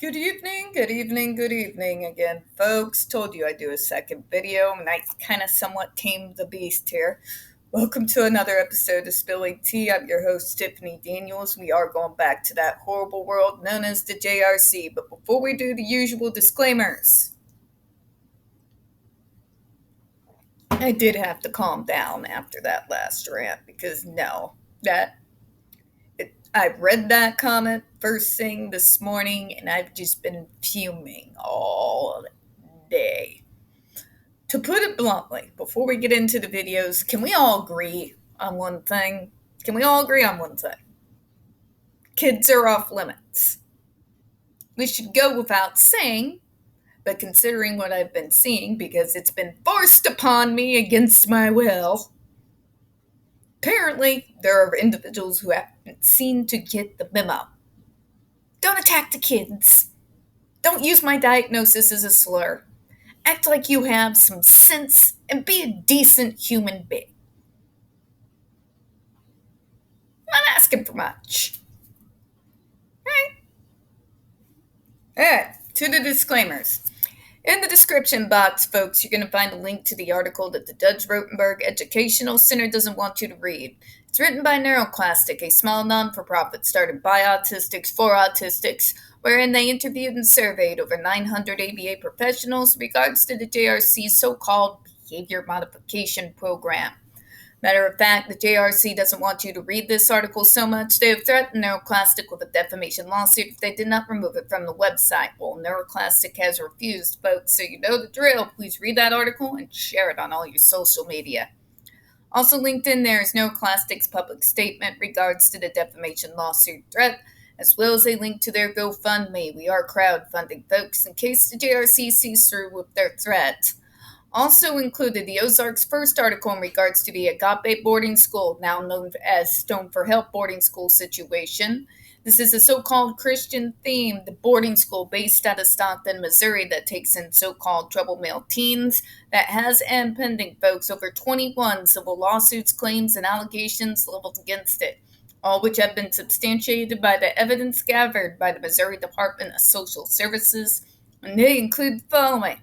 Good evening, good evening, good evening again, folks. Told you I'd do a second video, and I kind of somewhat tamed the beast here. Welcome to another episode of Spilling Tea. I'm your host, Tiffany Daniels. We are going back to that horrible world known as the JRC. But before we do the usual disclaimers, I did have to calm down after that last rant because that I read that comment first thing this morning, and I've just been fuming all day. To put it bluntly, before we get into the videos, can we all agree on one thing? Can we all agree on one thing? Kids are off limits. We should go without saying, but considering what I've been seeing, because it's been forced upon me against my will, apparently there are individuals who haven't seemed to get the memo. Don't attack the kids. Don't use my diagnosis as a slur. Act like you have some sense and be a decent human being. Not asking for much. Alright, to the disclaimers. In the description box, folks, you're going to find a link to the article that the Judge Rotenberg Educational Center doesn't want you to read. It's written by NeuroClastic, a small non-for-profit started by autistics for autistics, wherein they interviewed and surveyed over 900 ABA professionals in regards to the JRC's so-called behavior modification program. Matter of fact, the JRC doesn't want you to read this article so much, they have threatened NeuroClastic with a defamation lawsuit if they did not remove it from the website. Well, NeuroClastic has refused, folks, so you know the drill. Please read that article and share it on all your social media. Also linked in there is NeuroClastic's public statement regards to the defamation lawsuit threat, as well as a link to their GoFundMe. We are crowdfunding, folks, in case the JRC sees through with their threat. Also included the Ozarks' first article in regards to the Agape boarding school, now known as Stone for Help boarding school situation. This is a so-called Christian-themed boarding school based out of Stockton, Missouri that takes in so-called trouble male teens that has and pending, folks, over 21 civil lawsuits, claims, and allegations leveled against it, all which have been substantiated by the evidence gathered by the Missouri Department of Social Services, and they include the following: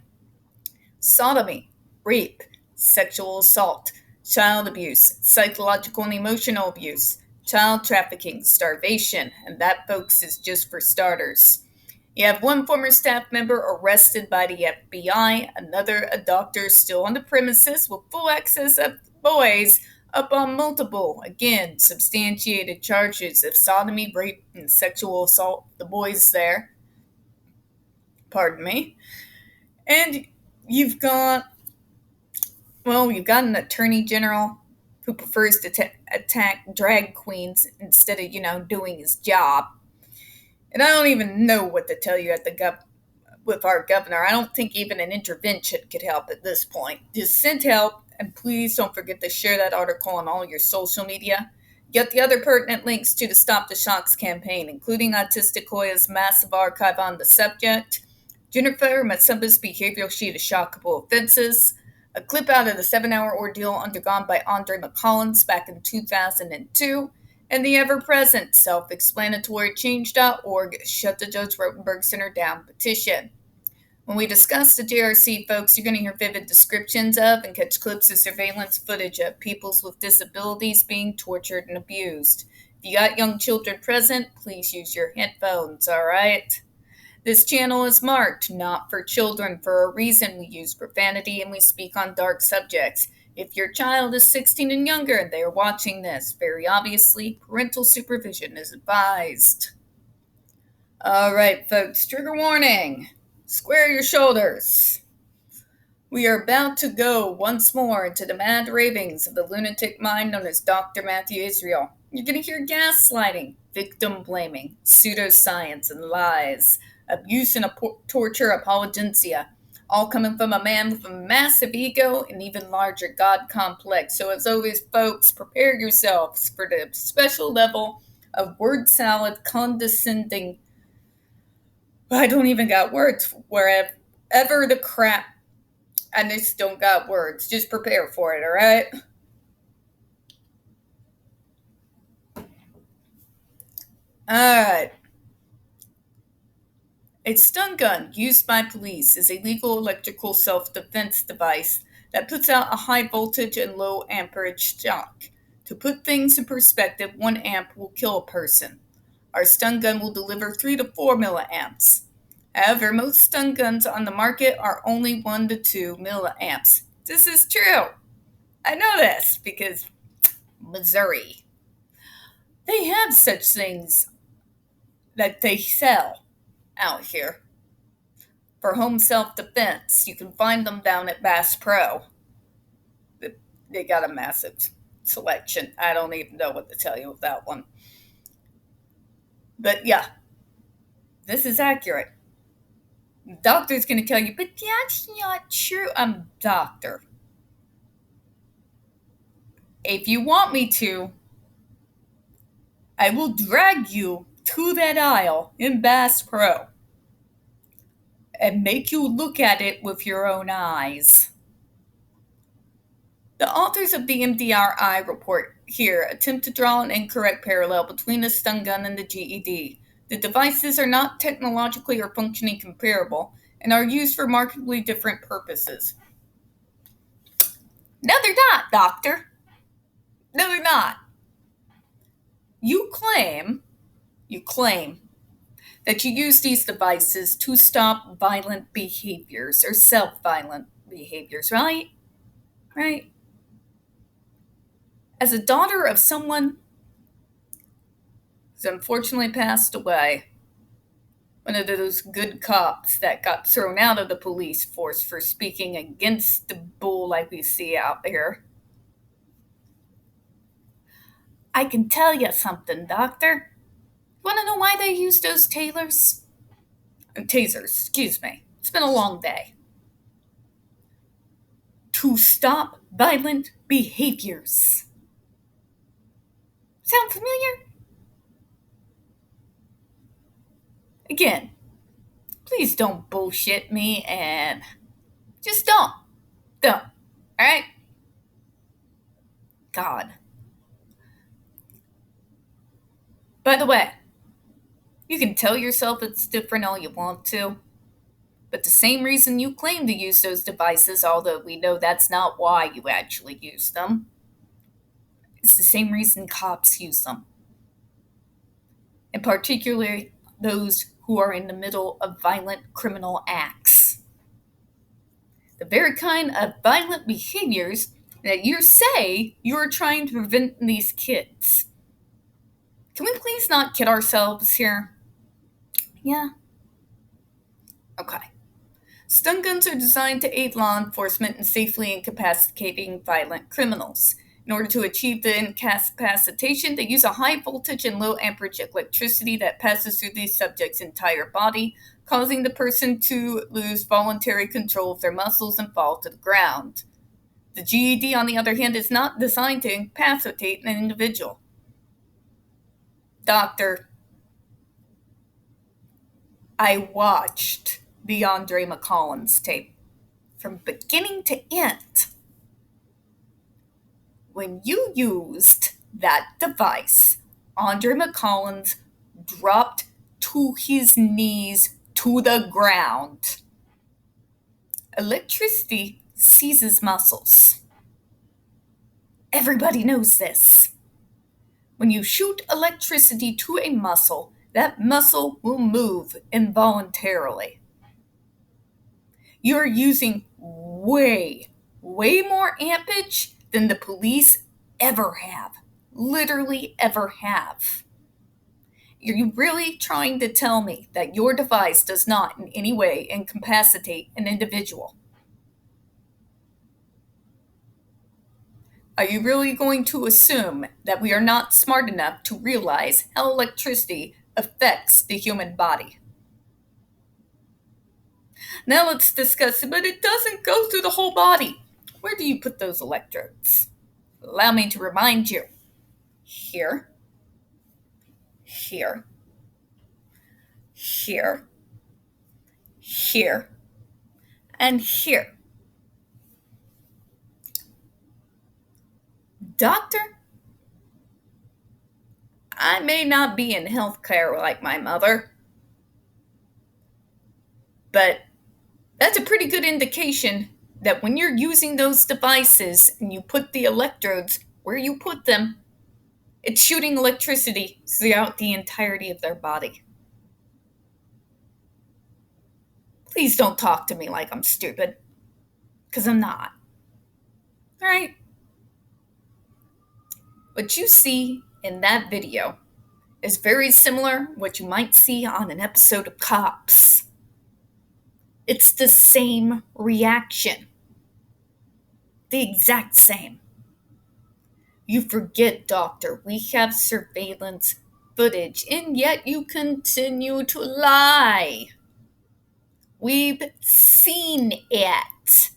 sodomy, rape, sexual assault, child abuse, psychological and emotional abuse, child trafficking, starvation, and that, folks, is just for starters. You have one former staff member arrested by the FBI, another a doctor still on the premises with full access of boys up on multiple, again, substantiated charges of sodomy, rape, and sexual assault. The boys there. Pardon me. And you've got an attorney general who prefers to attack drag queens instead of, doing his job. And I don't even know what to tell you with our governor. I don't think even an intervention could help at this point. Just send help, and please don't forget to share that article on all your social media. Get the other pertinent links to the Stop the Shocks campaign, including Autistic Hoya's massive archive on the subject, Jennifer Matsuba's behavioral sheet of shockable offenses, a clip out of the 7-hour ordeal undergone by Andre McCollins back in 2002, and the ever-present self-explanatory Change.org Shut the Judge Rotenberg Center Down petition. When we discuss the JRC, folks, you're going to hear vivid descriptions of and catch clips of surveillance footage of peoples with disabilities being tortured and abused. If you got young children present, please use your headphones, all right? This channel is marked not for children for a reason. We use profanity and we speak on dark subjects. If your child is 16 and younger and they are watching this, very obviously, parental supervision is advised. All right, folks, trigger warning. Square your shoulders. We are about to go once more into the mad ravings of the lunatic mind known as Dr. Matthew Israel. You're going to hear gaslighting, victim blaming, pseudoscience, and lies, abuse and torture apologencia, all coming from a man with a massive ego and even larger God complex. So as always, folks, prepare yourselves for the special level of word salad, condescending. I don't even got words wherever the crap. I just don't got words. Just prepare for it, all right? All right. A stun gun used by police is a legal electrical self-defense device that puts out a high voltage and low amperage shock. To put things in perspective, 1 amp will kill a person. Our stun gun will deliver 3 to 4 milliamps. However, most stun guns on the market are only 1 to 2 milliamps. This is true. I know this because Missouri. They have such things that they sell out here for home self-defense. You can find them down at Bass Pro. They got a massive selection. I don't even know what to tell you with that one. But yeah, this is accurate. The doctor's going to tell you, but that's not true. I'm a doctor. If you want me to, I will drag you to that aisle in Bass Pro and make you look at it with your own eyes. The authors of the MDRI report here attempt to draw an incorrect parallel between the stun gun and the GED. The devices are not technologically or functionally comparable and are used for markedly different purposes. No, they're not, doctor. No, they're not. You claim that you use these devices to stop violent behaviors or self-violent behaviors, right? Right? As a daughter of someone who's unfortunately passed away, one of those good cops that got thrown out of the police force for speaking against the bull like we see out there, I can tell you something, doctor. Want to know why they use those tasers? Excuse me. It's been a long day. To stop violent behaviors. Sound familiar? Again, please don't bullshit me and just don't. Don't. Alright? God. By the way, you can tell yourself it's different all you want to, but the same reason you claim to use those devices, although we know that's not why you actually use them, it's the same reason cops use them. And particularly those who are in the middle of violent criminal acts. The very kind of violent behaviors that you say you're trying to prevent in these kids. Can we please not kid ourselves here? Yeah. Okay. Stun guns are designed to aid law enforcement in safely incapacitating violent criminals. In order to achieve the incapacitation, they use a high voltage and low amperage electricity that passes through the subject's entire body, causing the person to lose voluntary control of their muscles and fall to the ground. The GED, on the other hand, is not designed to incapacitate an individual. Doctor, I watched the Andre McCollins tape from beginning to end. When you used that device, Andre McCollins dropped to his knees to the ground. Electricity seizes muscles. Everybody knows this. When you shoot electricity to a muscle, that muscle will move involuntarily. You're using way more ampage than the police ever have. Literally ever have. Are you really trying to tell me that your device does not in any way incapacitate an individual? Are you really going to assume that we are not smart enough to realize how electricity affects the human body? Now let's discuss it, but it doesn't go through the whole body. Where do you put those electrodes? Allow me to remind you. Here, here, here, here, and here. Doctor, I may not be in healthcare like my mother, But that's a pretty good indication that when you're using those devices and you put the electrodes where you put them, it's shooting electricity throughout the entirety of their body. Please don't talk to me like I'm stupid, because I'm not. All right? What you see in that video is very similar to what you might see on an episode of Cops. It's the same reaction. The exact same. You forget, doctor, we have surveillance footage, and yet you continue to lie. We've seen it.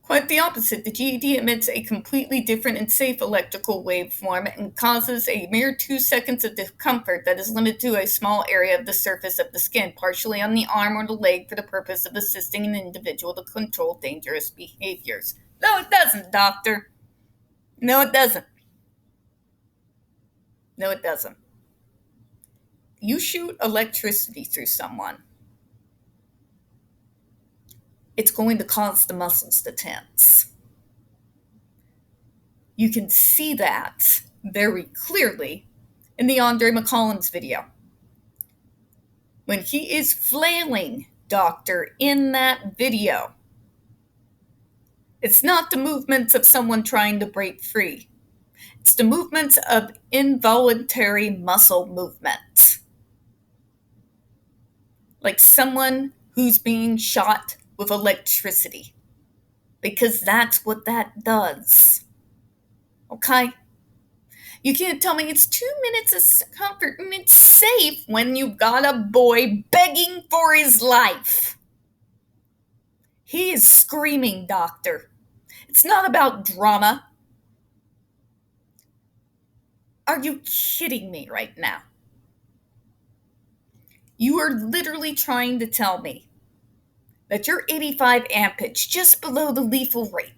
Quite the opposite. The GED emits a completely different and safe electrical waveform and causes a mere 2 seconds of discomfort that is limited to a small area of the surface of the skin, partially on the arm or the leg, for the purpose of assisting an individual to control dangerous behaviors. No, it doesn't, doctor. No, it doesn't. No, it doesn't. You shoot electricity through someone, it's going to cause the muscles to tense. You can see that very clearly in the Andre McCollum's video. When he is flailing, doctor, in that video, it's not the movements of someone trying to break free. It's the movements of involuntary muscle movement. Like someone who's being shot with electricity. Because that's what that does. Okay? You can't tell me it's 2 minutes of comfort and it's safe when you've got a boy begging for his life. He is screaming, doctor. It's not about drama. Are you kidding me right now? You are literally trying to tell me that your 85 ampage, just below the lethal rate,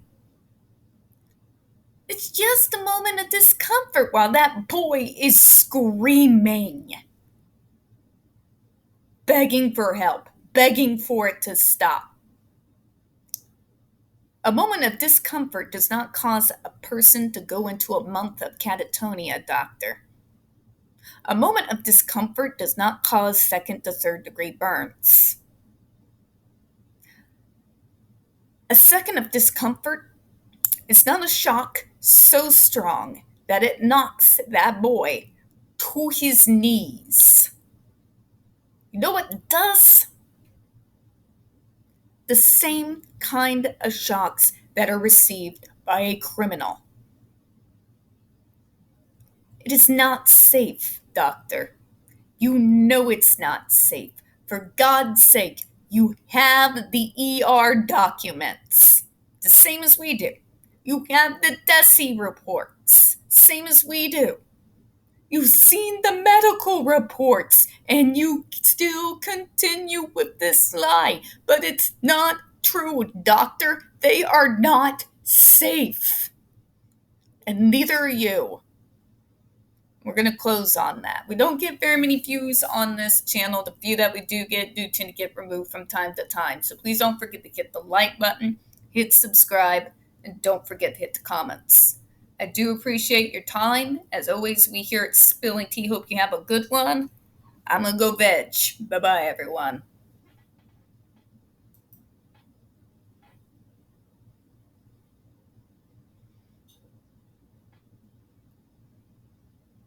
it's just a moment of discomfort while that boy is screaming, begging for help, begging for it to stop. A moment of discomfort does not cause a person to go into a month of catatonia, doctor. A moment of discomfort does not cause 2nd to 3rd degree burns. A second of discomfort is not a shock so strong that it knocks that boy to his knees. You know what it does? The same kind of shocks that are received by a criminal. It is not safe, doctor. You know it's not safe. For God's sake, you have the ER documents. The same as we do. You have the DESI reports. Same as we do. You've seen the medical reports, and you still continue with this lie. But it's not true, doctor. They are not safe. And neither are you. We're going to close on that. We don't get very many views on this channel. The few that we do tend to get removed from time to time. So please don't forget to hit the like button, hit subscribe, and don't forget to hit the comments. I do appreciate your time. As always, we here at Spilling Tea hope you have a good one. I'm going to go veg. Bye-bye, everyone.